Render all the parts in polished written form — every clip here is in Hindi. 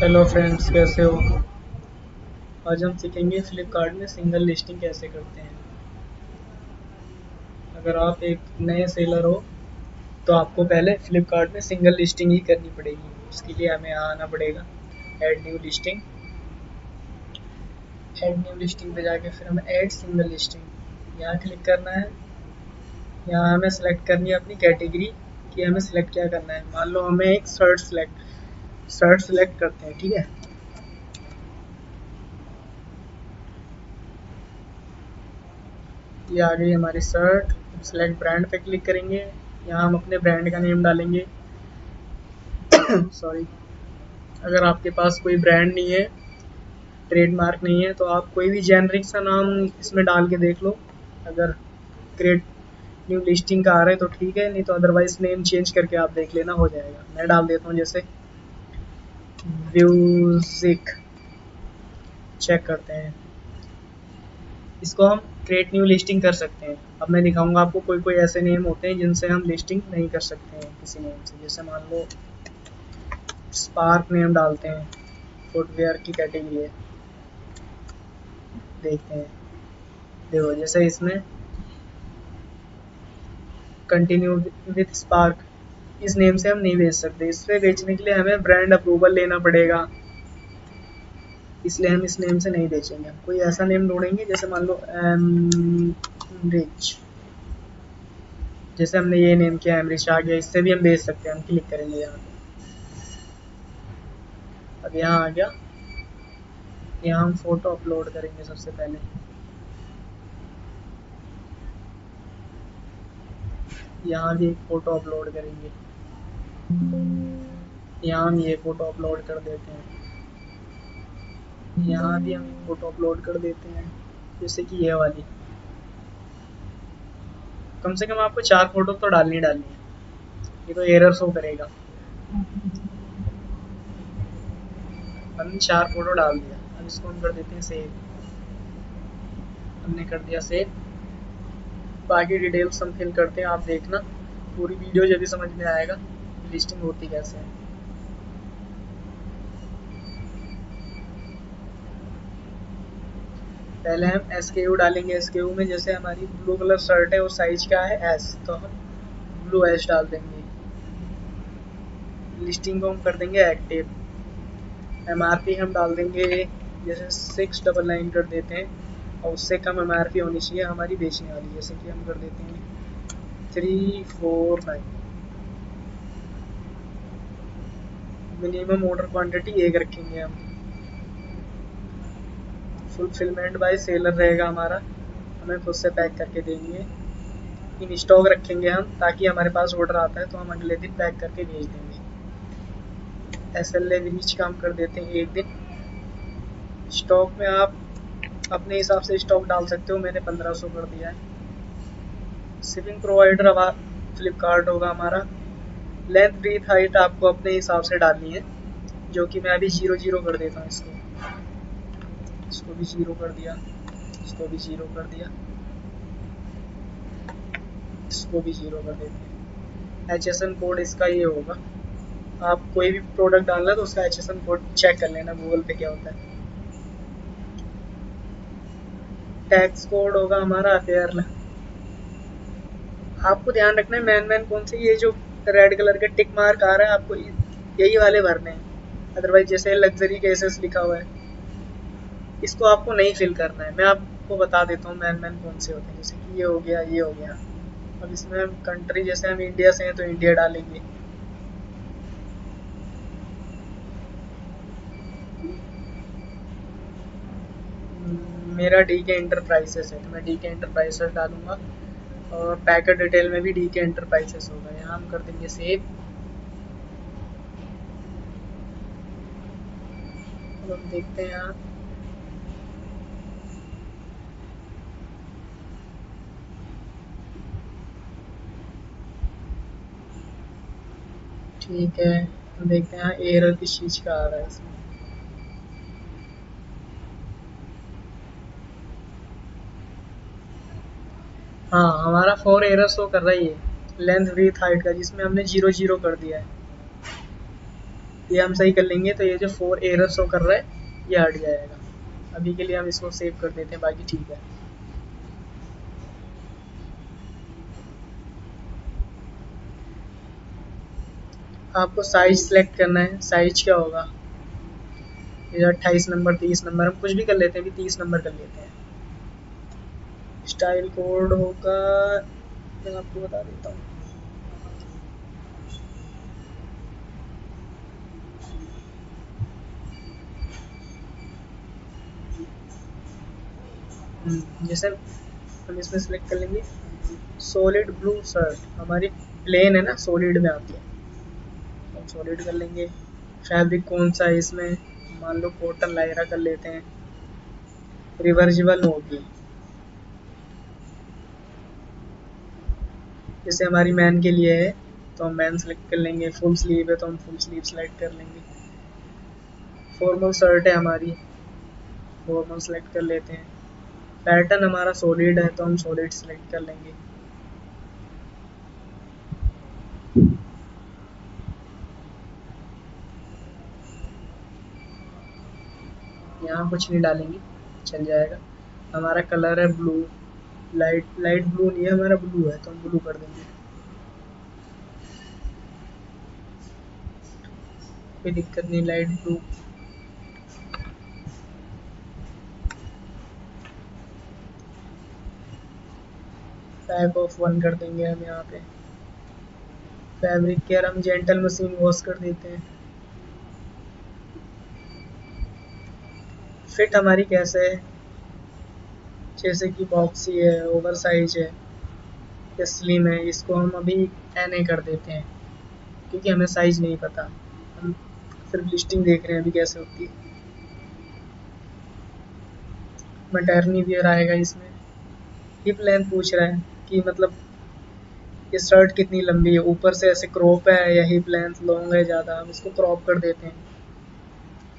हेलो फ्रेंड्स, कैसे हो। आज हम सीखेंगे फ्लिपकार्ट में सिंगल लिस्टिंग कैसे करते हैं। अगर आप एक नए सेलर हो तो आपको पहले फ्लिपकार्ट में सिंगल लिस्टिंग ही करनी पड़ेगी। उसके लिए हमें यहाँ आना पड़ेगा add new listing. Add new listing पे जाके फिर हमें ऐड सिंगल लिस्टिंग यहाँ क्लिक करना है। यहाँ हमें सेलेक्ट करनी है अपनी कैटेगरी कि हमें सेलेक्ट क्या करना है। मान लो हमें एक शर्ट सेलेक्ट करते हैं, ठीक है। ये आ गई हमारी शर्ट। सेलेक्ट ब्रांड पे क्लिक करेंगे। यहाँ हम अपने ब्रांड का नेम डालेंगे। सॉरी। अगर आपके पास कोई ब्रांड नहीं है, ट्रेडमार्क नहीं है, तो आप कोई भी जेनरिक सा नाम इसमें डाल के देख लो। अगर क्रिएट न्यू लिस्टिंग का आ रहा है तो ठीक है, नहीं तो अदरवाइज नेम चेंज करके आप देख लेना, हो जाएगा। मैं डाल देता हूँ जैसे म्यूजिक। चेक करते हैं। इसको हम क्रिएट न्यू लिस्टिंग कर सकते हैं। अब मैं दिखाऊंगा आपको कोई कोई ऐसे नेम होते हैं जिनसे हम लिस्टिंग नहीं कर सकते हैं किसी नेम से। जैसे मान लो स्पार्क नेम डालते हैं, फुटवेयर की कैटेगरी है। देखते हैं। देखो जैसे इसमें कंटिन्यू विथ स्पार्क, इस नेम से हम नहीं बेच सकते। इससे बेचने के लिए हमें ब्रांड अप्रूवल लेना पड़ेगा, इसलिए हम इस नेम से नहीं बेचेंगे। हम कोई ऐसा नेम ढूंढेंगे, जैसे मान लो एमरिच। जैसे हमने ये नेम किया एमरिच आ गया, इससे भी हम बेच सकते हैं। हम क्लिक करेंगे यहाँ पे। अब यहाँ आ गया। यहाँ हम फोटो अपलोड करेंगे सबसे पहले। यहाँ भी एक फ़ोटो अपलोड करेंगे। यहाँ हम ये फ़ोटो अपलोड कर देते हैं। यहाँ भी हम एक फ़ोटो अपलोड कर देते हैं, जैसे कि ये वाली। कम से कम आपको 4 फ़ोटो तो डालनी है, ये तो एरर शो करेगा। हमने 4 फ़ोटो डाल दिया। अब इसको हम कर देते हैं सेव। हमने कर दिया सेव। बाकी डिटेल्स हम फिल करते हैं, आप देखना पूरी वीडियो, जब भी समझ में आएगा लिस्टिंग होती कैसे है। पहले हम SKU डालेंगे। SKU में जैसे हमारी ब्लू कलर शर्ट है और साइज क्या है S, तो हम ब्लू S डाल देंगे। लिस्टिंग को हम कर देंगे एक्टिव। MRP हम डाल देंगे जैसे 699 कर देते हैं, और उससे कम MRP होनी चाहिए हमारी बेचने वाली। जैसे कि हम कर देते हैं 349। मिनिमम ऑर्डर क्वांटिटी 1 रखेंगे हम। फुलफिलमेंट बाय सेलर रहेगा हमारा, हमें खुद से पैक करके देंगे। इन स्टॉक रखेंगे हम, ताकि हमारे पास ऑर्डर आता है तो हम अगले दिन पैक करके भेज देंगे। SLA रीच काम कर देते हैं 1 दिन। स्टॉक में आप अपने हिसाब से स्टॉक डाल सकते हो, मैंने 1500 कर दिया है। शिपिंग प्रोवाइडर अब फ्लिपकार्ट होगा हमारा। लेंथ ब्रीथ हाइट आपको अपने हिसाब से डालनी है, जो कि मैं अभी 0 कर देता हूँ। इसको भी 0 कर दिया, इसको भी 0 कर दिया, इसको भी 0 कर देते हैं। HSN कोड इसका ये होगा। आप कोई भी प्रोडक्ट डालना तो उसका HSN कोड चेक कर लेना गूगल पे क्या होता है। टैक्स कोड होगा हमारा अपेयर। आपको ध्यान रखना है मैन कौन से, ये जो रेड कलर का टिक मार्क आ रहा है आपको यही वाले भरने हैं। अदरवाइज जैसे लग्जरी केसेस लिखा हुआ है, इसको आपको नहीं फिल करना है। मैं आपको बता देता हूँ मैन कौन से होते हैं। जैसे कि ये हो गया, ये हो गया। अब इसमें हम कंट्री, जैसे हम इंडिया से हैं तो इंडिया डालेंगे। मेरा DK एंटरप्राइजेस है तो मैं DK एंटरप्राइजेस डालूंगा, और पैकेट डिटेल में भी DK एंटरप्राइजेस होगा। यहाँ हम कर देंगे सेव। अब हम देखते हैं यहाँ। ठीक है, हम देखते हैं यहाँ एरर किस चीज़ का आ रहा है इसमें। हाँ, हमारा 4 एरर शो कर रहा है ये लेंथ ब्रीथ हाइट का, जिसमें हमने 0 कर दिया है। ये हम सही कर लेंगे तो ये जो 4 एरर शो कर रहा है ये हट जाएगा। अभी के लिए हम इसको सेव कर देते हैं, बाकी ठीक है। आपको साइज सेलेक्ट करना है। साइज क्या होगा, ये 28 नंबर 30 नंबर हम कुछ भी कर लेते हैं, अभी 30 नंबर कर लेते हैं। स्टाइल कोड होगा, मैं आपको बता देता हूँ। जैसे हम इसमें सेलेक्ट कर लेंगे सॉलिड ब्लू शर्ट, हमारी प्लेन है ना, सॉलिड में आती है, हम सॉलिड कर लेंगे। फैब्रिक कौन सा है इसमें, मान लो कॉटन लायरा कर लेते हैं, रिवर्जिबल होगी। जैसे हमारी मैन के लिए है तो हम मैन सेलेक्ट कर लेंगे, फुल स्लीव है तो हम फुल स्लीव सेलेक्ट कर लेंगे। फॉर्मल शर्ट है हमारी, फॉर्मल सेलेक्ट कर लेते हैं। पैटर्न हमारा सॉलिड है तो हम सॉलिड सेलेक्ट कर लेंगे। यहाँ कुछ नहीं डालेंगे, चल जाएगा। हमारा कलर है ब्लू, लाइट ब्लू नहीं है हमारा, ब्लू है तो हम ब्लू कर देंगे, कोई दिक्कत नहीं, लाइट ब्लू। टाइप ऑफ 1 कर देंगे हम यहाँ पे। फैब्रिक केयर हम जेंटल मशीन वॉश कर देते हैं। फिट हमारी कैसे है, जैसे कि बॉक्सी है, ओवर साइज है या स्लिम है, इसको हम अभी NA कर देते हैं क्योंकि हमें साइज नहीं पता, हम सिर्फ लिस्टिंग देख रहे हैं अभी कैसे होती है। मैटरनी वियर आएगा इसमें। हिप लेंथ पूछ रहा है कि मतलब ये शर्ट कितनी लंबी है, ऊपर से ऐसे क्रॉप है या हिप लेंथ लॉन्ग है ज़्यादा, हम इसको क्रॉप कर देते हैं।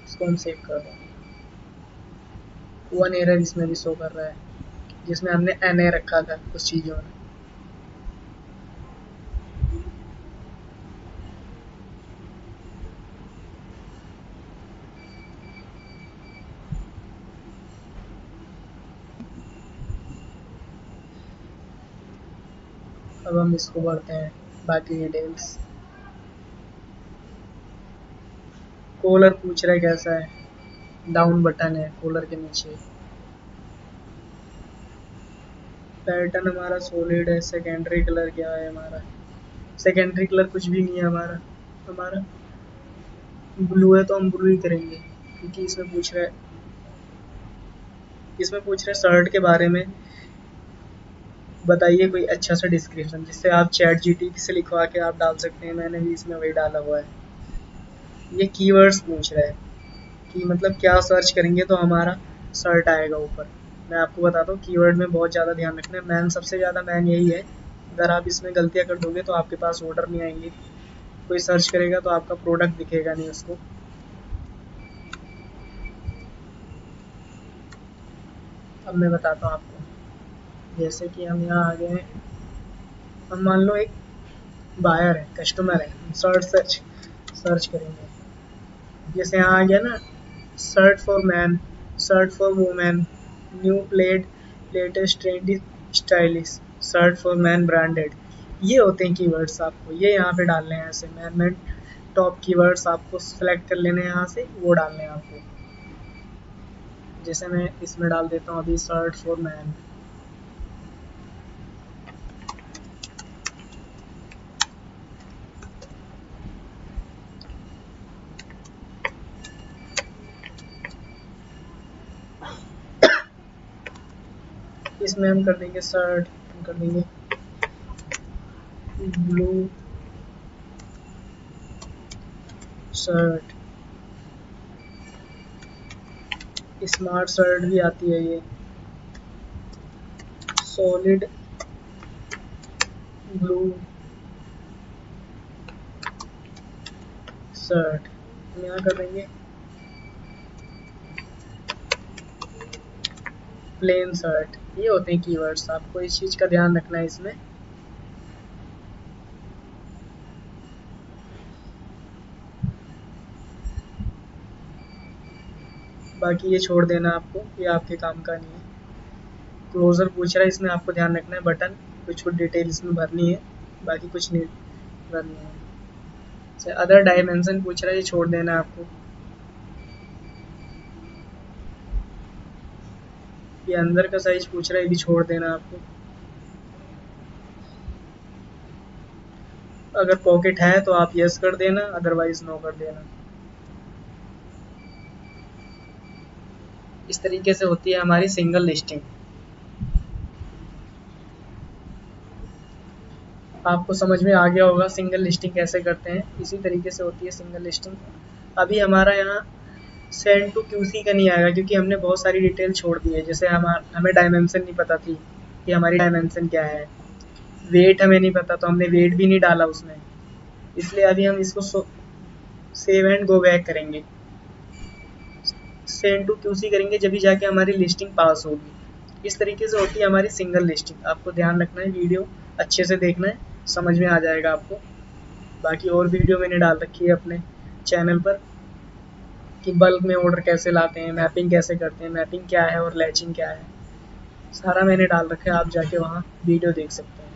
इसको हम सेव कर देंगे। 1 एरर इसमें भी शो कर रहा है जिसमें हमने NA रखा था कुछ चीज़ों में। अब हम इसको बढ़ते हैं बाकी डिटेल्स। कॉलर पूछ रहा है कैसा है, डाउन बटन है कॉलर के नीचे। पैटर्न हमारा सॉलिड है। सेकेंडरी कलर क्या है हमारा, सेकेंडरी कलर कुछ भी नहीं है हमारा, हमारा ब्लू है तो हम ब्लू ही करेंगे क्योंकि इसमें पूछ रहे शर्ट के बारे में बताइए कोई अच्छा सा डिस्क्रिप्शन, जिससे आप चैट जीटीपी से लिखवा के आप डाल सकते हैं। मैंने भी इसमें वही डाला हुआ है। ये कीवर्ड्स पूछ रहा है कि मतलब क्या सर्च करेंगे तो हमारा शर्ट आएगा ऊपर। मैं आपको बताता हूँ कीवर्ड में बहुत ज़्यादा ध्यान रखना है। मैन सबसे ज़्यादा मैन यही है, अगर आप इसमें गलतियाँ कर दोगे तो आपके पास ऑर्डर नहीं आएंगे, कोई सर्च करेगा तो आपका प्रोडक्ट दिखेगा नहीं उसको। अब मैं बताता हूँ आपको, जैसे कि हम यहाँ आ गए हैं, हम मान लो एक बायर है, कस्टमर है, हम सर्च करेंगे। जैसे यहाँ आ गया ना, shirt for man, shirt for women, new played, latest trendy stylish, shirt for man branded, ये होते हैं कीवर्ड्स। आपको ये यहाँ पे डालने हैं, ऐसे मैन टॉप कीवर्ड्स आपको सेलेक्ट कर लेने हैं, यहाँ से वो डालने हैं आपको। जैसे मैं इसमें डाल देता हूँ अभी शर्ट फॉर मैन। इसमें हम कर देंगे शर्ट, हम कर देंगे ब्लू शर्ट। स्मार्ट शर्ट भी आती है ये, सॉलिड ब्लू शर्ट, हम यहाँ कर देंगे प्लेन शर्ट। ये होते हैं कीवर्ड्स, आपको इस चीज़ का ध्यान रखना है इसमें। बाकी ये छोड़ देना आपको, ये आपके काम का नहीं है। क्लोजर पूछ रहा है, इसमें आपको ध्यान रखना है बटन कुछ डिटेल इसमें भरनी है, बाकी कुछ नहीं भरनी है। अदर डायमेंशन पूछ रहा है, ये छोड़ देना है आपको। ये अंदर का साइज पूछ रहा है, ये भी छोड़ देना आपको। अगर पॉकेट है तो आप यस कर देना, अदरवाइज नो कर देना। इस तरीके से होती है हमारी सिंगल लिस्टिंग। आपको समझ में आ गया होगा सिंगल लिस्टिंग कैसे करते हैं, इसी तरीके से होती है सिंगल लिस्टिंग। अभी हमारा यहाँ सेंड टू क्यूसी का नहीं आएगा क्योंकि हमने बहुत सारी डिटेल छोड़ दी है। जैसे हमें डायमेंशन नहीं पता थी कि हमारी डायमेंशन क्या है, वेट हमें नहीं पता तो हमने वेट भी नहीं डाला उसमें, इसलिए अभी हम इसको सेव एंड गो बैक करेंगे, सेंड टू क्यूसी करेंगे, जब भी जाके हमारी लिस्टिंग पास होगी। इस तरीके से होती है हमारी सिंगल लिस्टिंग। आपको ध्यान रखना है, वीडियो अच्छे से देखना है, समझ में आ जाएगा आपको। बाकी और वीडियो मैंने डाल रखी है अपने चैनल पर कि बल्क में ऑर्डर कैसे लाते हैं, मैपिंग कैसे करते हैं, मैपिंग क्या है और लैचिंग क्या है, सारा मैंने डाल रखा है, आप जाके वहाँ वीडियो देख सकते हैं।